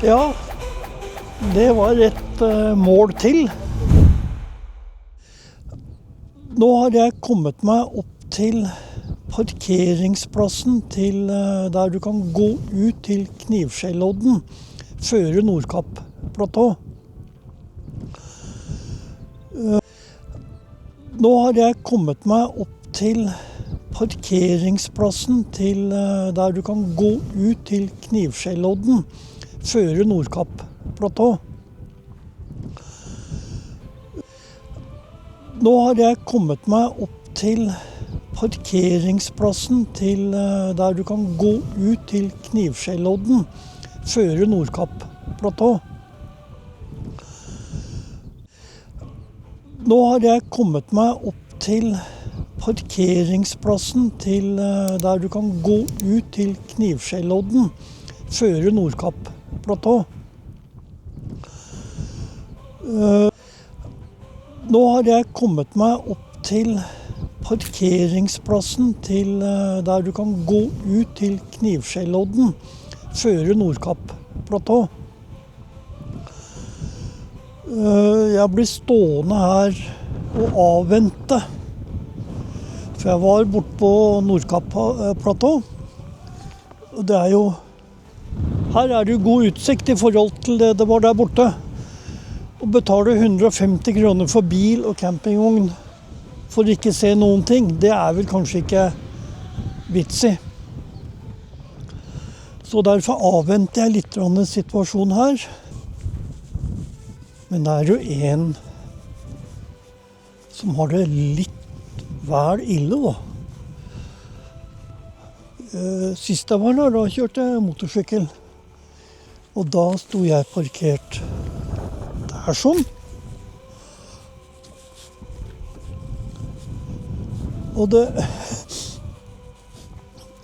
Ja, det var et mål til. Nå har jeg kommet meg opp til parkeringsplassen til der du kan gå ut til Knivskjellodden, føre Nordkapp-platå. Nå har jeg kommet meg opp til parkeringsplassen til der du kan gå ut til Knivskjellodden, føre Nordkapp-platå. Nå har jeg kommet meg opp til parkeringsplassen til der du kan gå ut til Knivskjellodden, føre Nordkapp-platå. Nå har jeg kommet meg opp til parkeringsplassen til der du kan gå ut til Knivskjellodden, føre Nordkapp-platå. Nå har jeg kommet meg opp til parkeringsplassen til der du kan gå ut til Knivskjellodden, føre Nordkapp-platå. Jeg blir stående her og avvente, for jeg var borte på Nordkapp-platå. Det er jo, her er det jo god utsikt i forhold til det var der borte. Å betale 150 kroner for bil og campingvogn for ikke se noen ting, det er vel kanskje ikke vits i. Så derfor avventer jeg litt situasjonen her. Men det er jo en som har det litt vel ille, da. Sist jeg var der, da kjørte jeg motorsykkel. Og da sto jeg parkert der sånn. Og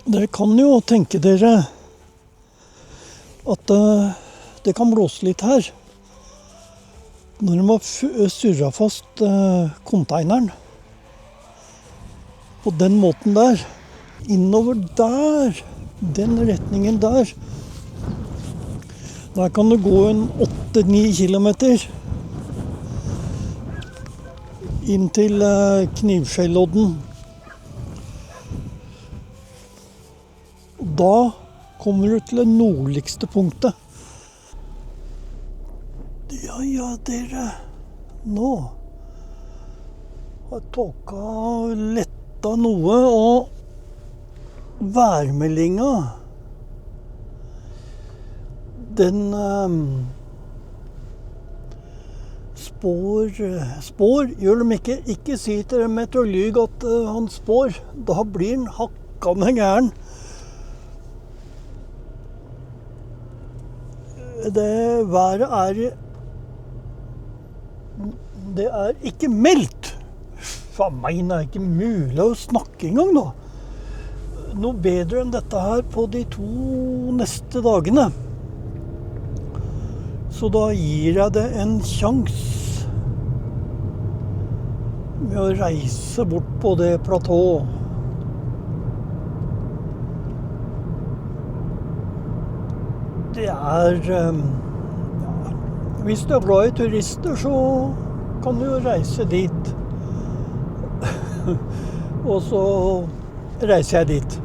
dere kan jo tenke dere at det kan blåse litt her. Når de har surret fast containeren på den måten der, innover der, den retningen der, der kan det gå en 8-9 kilometer inn til Knivskjellodden. Da kommer du til det nordligste punktet. Ja, dere. Nå har tåka letta noe, og værmeldinga, den spår, gjør de ikke. Ikke si til en meteorolog at han spår. Da blir han hakkande gæren. Det været det er ikke meldt. Faen meg, det er ikke mulig å snakke engang da. Noe bedre enn dette her på de 2 neste dagene. Så da gir jeg det en sjanse med å reise bort på det platået. Det er hvis du er glad i turister, så kan du jo reise dit. Og så reiser jeg dit.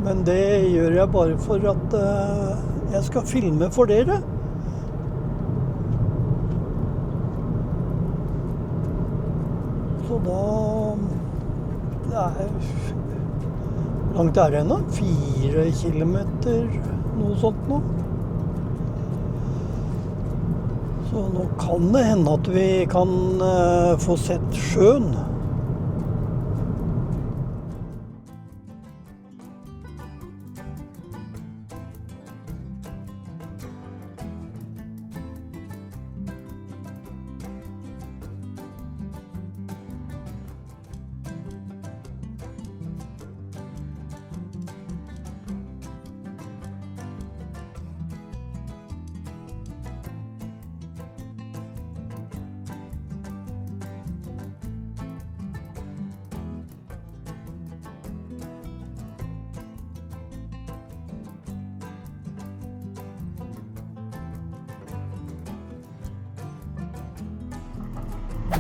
Men det gjør jeg bare for at jeg skal filme for dere. Så da det er langt er det ennå? 4 kilometer, noe sånt nå. Så nå kan det hende at vi kan få sett sjøen.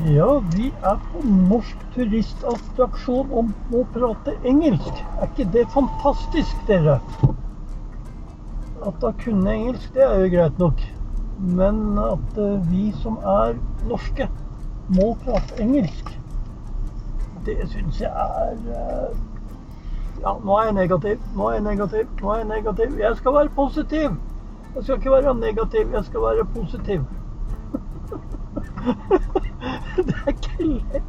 Ja, vi på norsk turistattraksjon og må prate engelsk. Ikke det fantastisk, dere? At da kunne engelsk, det jo greit nok. Men at vi som norske må prate engelsk, det synes jeg ja, nå jeg negativ. Jeg skal være positiv. Jeg skal ikke være negativ, jeg skal være positiv. Det ikke lett.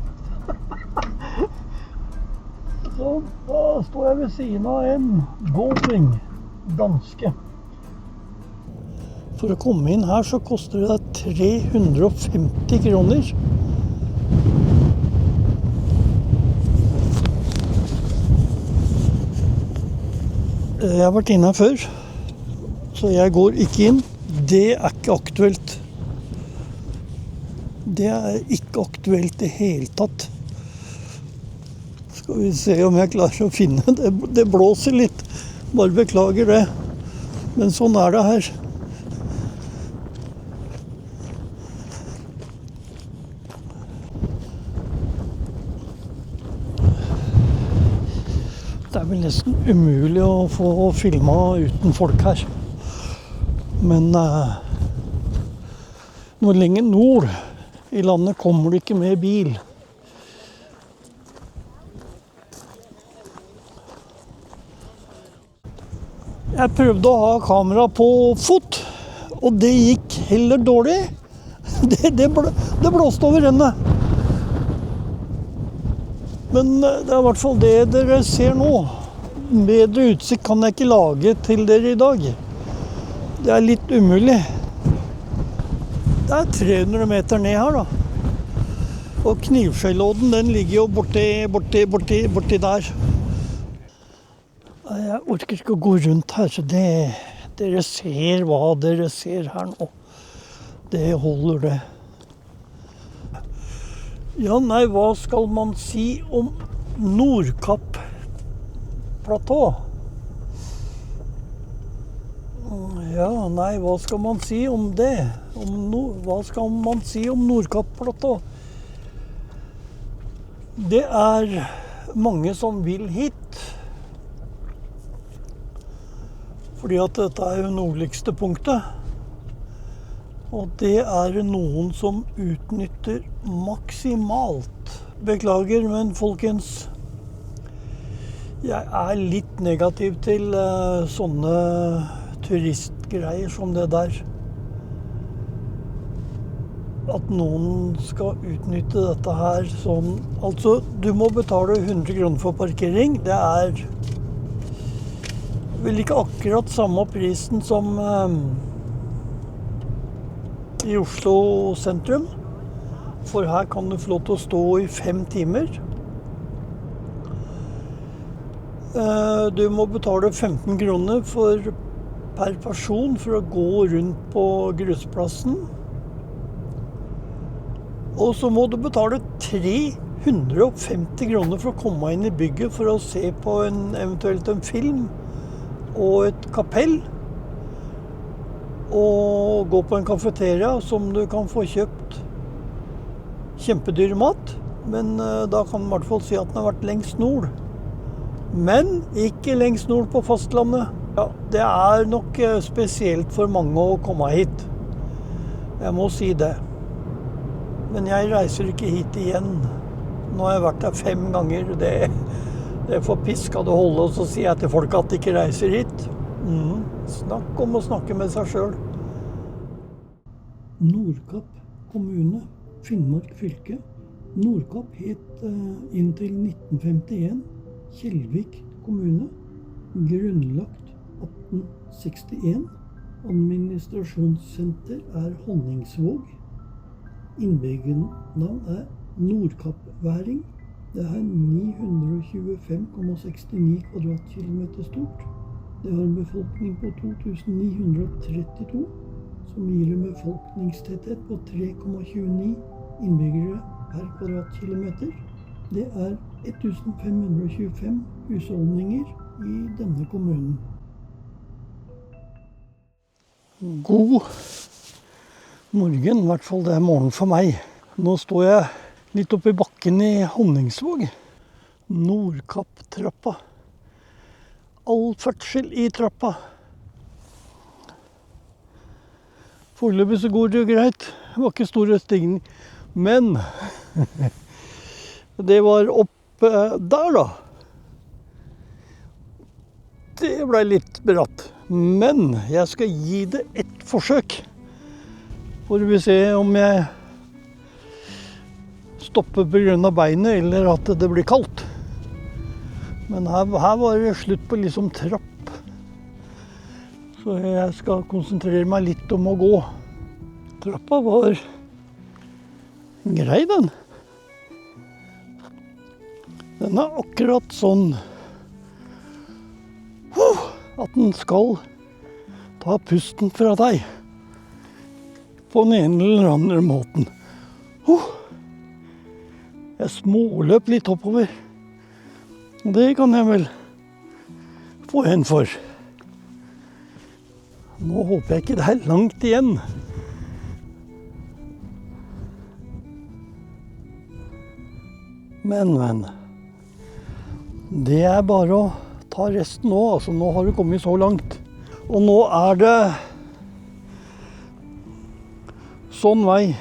Så da står jeg ved siden av en Golding, danske. For å komme inn her så koster det 350 kroner. Jeg har vært inne her før, så jeg går ikke inn. Det ikke aktuelt. Det ikke aktuelt i hele tatt. Skal vi se om jeg klarer å finne det. Det blåser litt. Bare beklager det. Men sånn det her. Det vel nesten umulig å få filmet uten folk her. Men noe lenger nord i landet kommer du ikke med bil. Jeg prøvde å ha kamera på fot, og det gikk heller dårlig. Det blåste over ende. Men det i hvert fall det dere ser nå. Bedre utsikt kan jeg ikke lage til dere i dag. Det litt umulig. Det 300 meter ned her da. Og Knivskjellodden, den ligger jo borti der. Jeg orker ikke å gå rundt her, så dere ser hva dere ser her nå. Det holder det. Ja, nei, hva skal man si om Nordkapp-platå? Ja, nei, hva skal man si om det? Hva skal man si om Nordkapp-platå? Det mange som vil hit. Fordi at dette jo nordligste punktet. Og det noen som utnytter maksimalt. Beklager, men folkens, jeg litt negativ til sånne turistgreier som det der. At noen skal utnytte dette her sånn. Altså, du må betale 100 kroner for parkering. Det vel ikke akkurat samme prisen som i Oslo sentrum, for her kan du få lov til å stå i 5 timer. Du må betale 15 kroner per person for å gå rundt på grusplassen. Og så må du betale 350 kroner for å komme inn i bygget for å se på eventuelt en film og et kapell. Og gå på en kafeteria som du kan få kjøpt kjempedyr mat. Men da kan man i hvert fall si at den har vært lengst nord. Men ikke lengst nord på fastlandet. Ja, det nok spesielt for mange å komme hit. Jeg må si det. Men jeg reiser ikke hit igjen. Nå har jeg vært her 5 ganger. Det får piska det holde, og så sier jeg til folk at de ikke reiser hit. Snakk om å snakke med seg selv. Nordkapp kommune, Finnmark fylke. Nordkapp het inntil 1951 Kjellvik kommune. Grunnlagt 1861. Administrasjonssenter Honningsvåg. Innbyggernavn Nordkappværing. Det 925,69 kvadratkilometer stort. Det har en befolkning på 2932, som gir en befolkningstetthet på 3,29 innbyggere per kvadratkilometer. Det 1525 husholdninger i denne kommunen. God morgen, i hvert fall det morgen for meg. Nå står jeg litt oppe i bakken i Honningsvåg. Nordkapptrappa. All ferdsel i trappa. Foreløpig så går det jo greit. Det var ikke store stigning. Men det var oppe der da. Det ble litt bratt. Men jeg skal gi det et forsøk. For vi se om jeg stopper på grunn av beinet, eller at det blir kaldt. Men her var det slutt på liksom trapp. Så jeg skal konsentrere meg litt om å gå. Trappa var grei, den. Den er akkurat sånn at den skal ta pusten fra deg. På den ene eller andre måten. Jeg småløp litt oppover. Det kan jeg vel få en for. Nå håper jeg ikke det er langt igjen. Men. Det er bare å ta resten nå. Altså, nå har du kommet så langt. Og nå er det sånn vei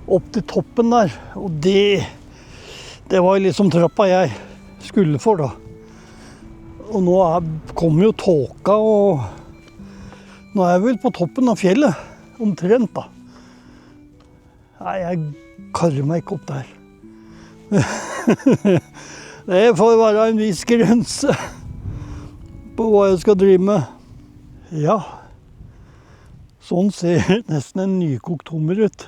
opp til toppen der, og det var liksom trappa jeg skulle for da. Og nå kommer jo tåka, og nå er jeg vel på toppen av fjellet, omtrent da. Nei, jeg karrer meg ikke opp der. Det får være en viss grense på hva jeg skal drive med. Ja. Sånn ser nesten en nykokt hummer ut.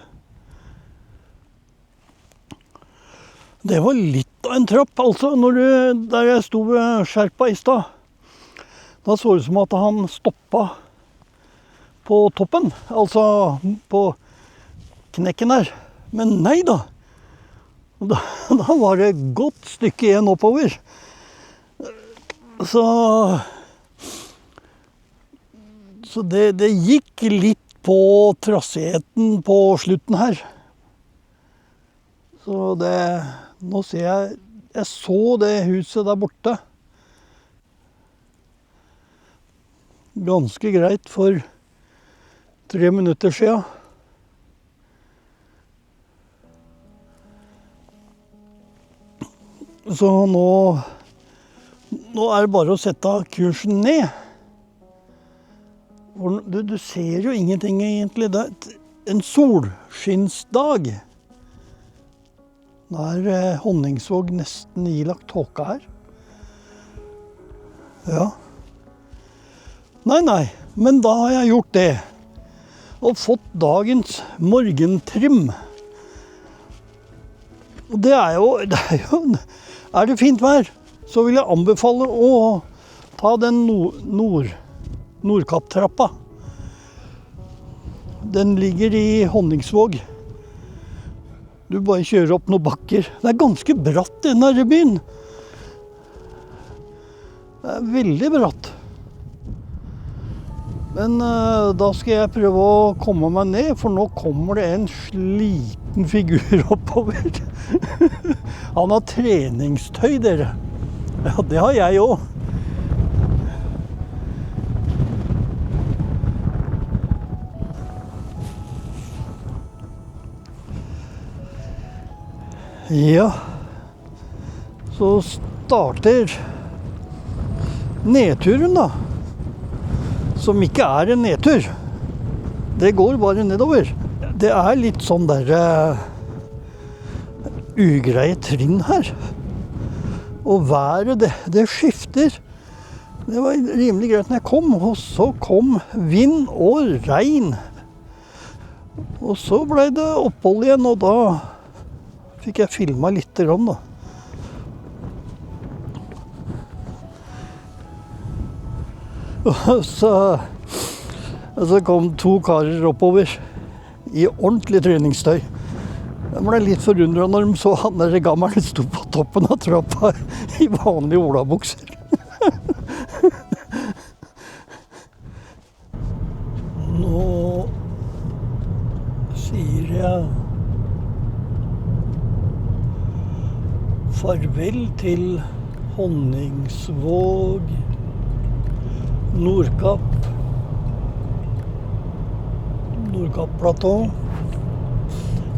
Det var litt av en trapp, altså, der jeg sto ved skjerpa i stad. Da så det ut som at han stoppa på toppen, altså på knekken her. Men nei da. Da var det et godt stykke igjen oppover. Så det gikk litt på trasseten på slutten her. Så nå ser jeg så det huset der borte. Ganske greit for 3 minutter siden. Så nå er det bare å sette kursen ned. Du ser jo ingenting egentlig. Det er en solskinnsdag. Nå er Honningsvåg nesten ilagt tåka her. Ja. Nei, men da har jeg gjort det. Og fått dagens morgentrim. Og det er jo er det fint vær, så vil jeg anbefale å ta den Nordkapptrappa. Den ligger i Honningsvåg. Du bare kjører opp noen bakker. Det er ganske bratt i denne byen. Det er veldig bratt. Men da skal jeg prøve å komme meg ned, for nå kommer det en sliten figur oppover. Han har treningstøy, dere. Ja, det har jeg også. Ja, så starter nedturen da, som ikke er en nedtur. Det går bare nedover. Det er litt sånn der ugreie trinn her. Og været, det skifter. Det var rimelig greit når jeg kom, og så kom vind og regn. Og så ble det opphold igjen, og da fikk jeg filmet litt grann da. Og så kom 2 karer oppover i ordentlig treningstøy. Jeg ble litt forundret når de så han der gammelen sto på toppen av trappa i vanlige olabukser. Nå sier jeg vel til Honningsvåg, Nordkapp, Nordkapp-platå,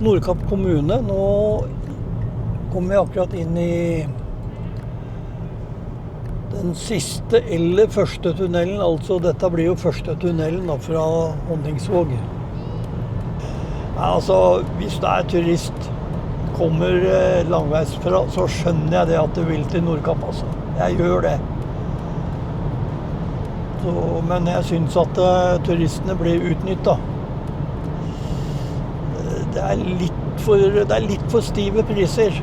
Nordkapp kommune. Nå kommer jeg akkurat inn i den siste eller første tunnelen, altså dette blir jo første tunnelen da, fra Honningsvåg. Ja, altså, hvis du er turist, kommer langveisfra, så skjønner jeg det at du vil til Nordkapp, altså. Jeg gjør det. Så, men jeg synes at turistene blir utnyttet. Det er litt for stive priser.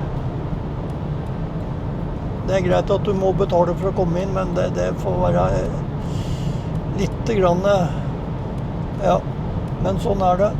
Det er greit at du må betale for å komme inn, men det får være litt grann, ja, men sånn er det.